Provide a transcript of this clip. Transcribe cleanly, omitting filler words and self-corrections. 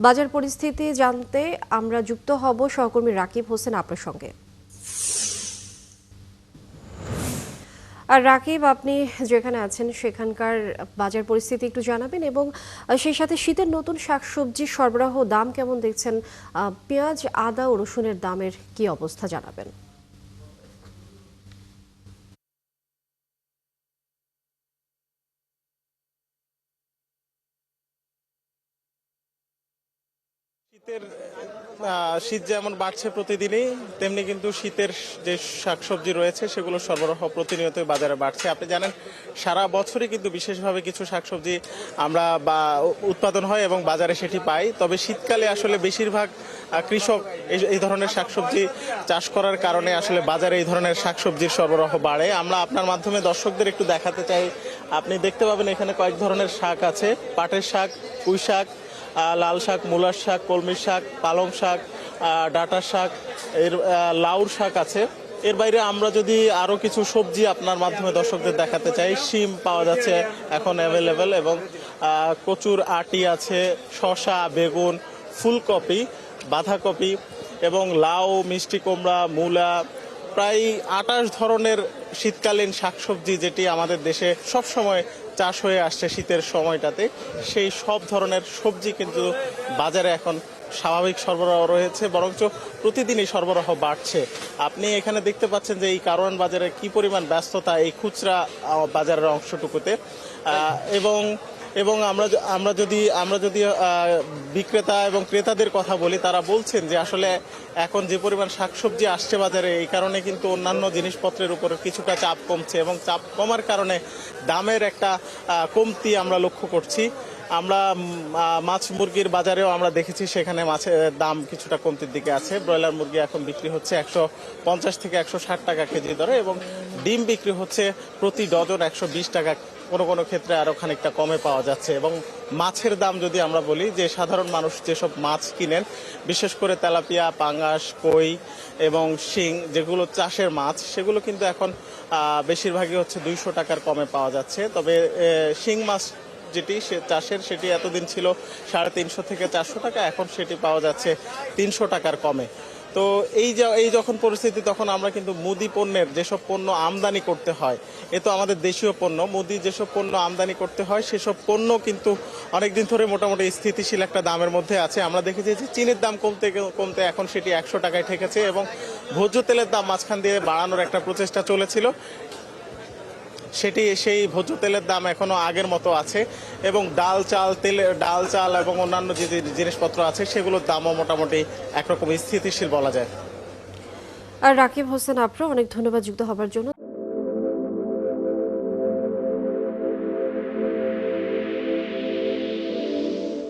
বাজার পরিস্থিতি জানতে আমরা যুক্ত হব সহকর্মী রাকিব হোসেন আপনার সঙ্গে। আর রাকিব, আপনি যেখানে আছেন সেখানকার বাজার পরিস্থিতি একটু জানাবেন এবং সেই সাথে শীতের নতুন শাকসবজি সরবরাহ দাম কেমন দেখছেন, পেঁয়াজ, আদা ও রসুনের দামের কি অবস্থা জানাবেন। শীত যেমন বাড়ছে প্রতিদিনই, তেমনি কিন্তু শীতের যে শাকসবজি রয়েছে সেগুলো সরবরাহ প্রতিনিয়তই বাজারে বাড়ছে। আপনি জানেন সারা বছরই কিন্তু বিশেষভাবে কিছু শাকসবজি আমরা উৎপাদন হয় এবং বাজারে সেটি পাই। তবে শীতকালে আসলে বেশিরভাগ কৃষক এই ধরনের শাকসবজি চাষ করার কারণে আসলে বাজারে এই ধরনের শাকসবজির সরবরাহ বাড়ে। আমরা আপনার মাধ্যমে দর্শকদের একটু দেখাতে চাই। আপনি দেখতে পাবেন এখানে কয়েক ধরনের শাক আছে, পাটের শাক, পুঁই শাক, লাল শাক, মূলার শাক, কলমির শাক, পালং শাক, ডাঁটার শাক, লাউর শাক আছে। এর বাইরে আমরা যদি আরও কিছু সবজি আপনার মাধ্যমে দর্শকদের দেখাতে চাই, শিম পাওয়া যাচ্ছে এখন অ্যাভেলেবেল এবং কচুর আটি আছে, শসা, বেগুন, ফুলকপি, বাঁধাকপি এবং লাউ, মিষ্টি কুমড়া, মূলা, প্রায় 28 ধরনের শীতকালীন শাকসবজি যেটি আমাদের দেশে সব সময় চাষ হয়ে আসছে শীতের সময়টাতে, সেই সব ধরনের সবজি কিন্তু বাজারে এখন স্বাভাবিক সরবরাহ রয়েছে, বরঞ্চ প্রতিদিনই সরবরাহ বাড়ছে। আপনি এখানে দেখতে পাচ্ছেন যে এই কারওয়ান বাজারে কি পরিমাণ ব্যস্ততা এই খুচরা বাজারের অংশটুকুতে। এবং এবং আমরা যদি বিক্রেতা এবং ক্রেতাদের কথা বলি, তারা বলছেন যে আসলে এখন যে পরিমাণ শাকসবজি আসছে বাজারে, এই কারণে কিন্তু অন্যান্য জিনিসপত্রের উপর কিছুটা চাপ কমছে এবং চাপ কমার কারণে দামের একটা কমতি আমরা লক্ষ্য করছি। আমরা মাছ মুরগির বাজারেও আমরা দেখেছি সেখানে মাছের দাম কিছুটা কমতির দিকে আছে। ব্রয়লার মুরগি এখন বিক্রি হচ্ছে 150 থেকে 160 টাকা কেজি দরে এবং ডিম বিক্রি হচ্ছে প্রতি ডজন 120 টাকা, কোনো কোনো ক্ষেত্রে আরও খানিকটা কমে পাওয়া যাচ্ছে। এবং মাছের দাম যদি আমরা বলি, যে সাধারণ মানুষ যেসব মাছ কিনেন, বিশেষ করে তেলাপিয়া, পাঙ্গাস, কই এবং শিং, যেগুলো চাষের মাছ, সেগুলো কিন্তু এখন বেশিরভাগই হচ্ছে 200 টাকার কমে পাওয়া যাচ্ছে। তবে শিং মাছ যেটি চাষের, সেটি এতদিন ছিল 350 থেকে 400 টাকা, এখন সেটি পাওয়া যাচ্ছে 300 টাকার কমে। তো এই যখন পরিস্থিতি, তখন আমরা কিন্তু মুদি পণ্যের যেসব পণ্য আমদানি করতে হয়, এ তো আমাদের দেশীয় পণ্য, মুদি যেসব পণ্য আমদানি করতে হয় সেসব পণ্য কিন্তু অনেকদিন ধরে মোটামুটি স্থিতিশীল একটা দামের মধ্যে আছে। আমরা দেখেছি যে চিনির দাম কমতে কমতে এখন সেটি 100 টাকায় ঠেকেছে এবং ভোজ্য তেলের দাম মাঝখান দিয়ে বাড়ানোর একটা প্রচেষ্টা চলেছিল, সেই ভোজ্য তেলের দাম এখনো আগের মতো আছে এবং ডাল চাল এবং অন্যান্য যে জিনিসপত্র আছে সেগুলোর দামও মোটামুটি একরকম স্থিতিশীল বলা যায়। আর রাকিব হোসেন, আপনার অনেক ধন্যবাদ যুক্ত হবার জন্য।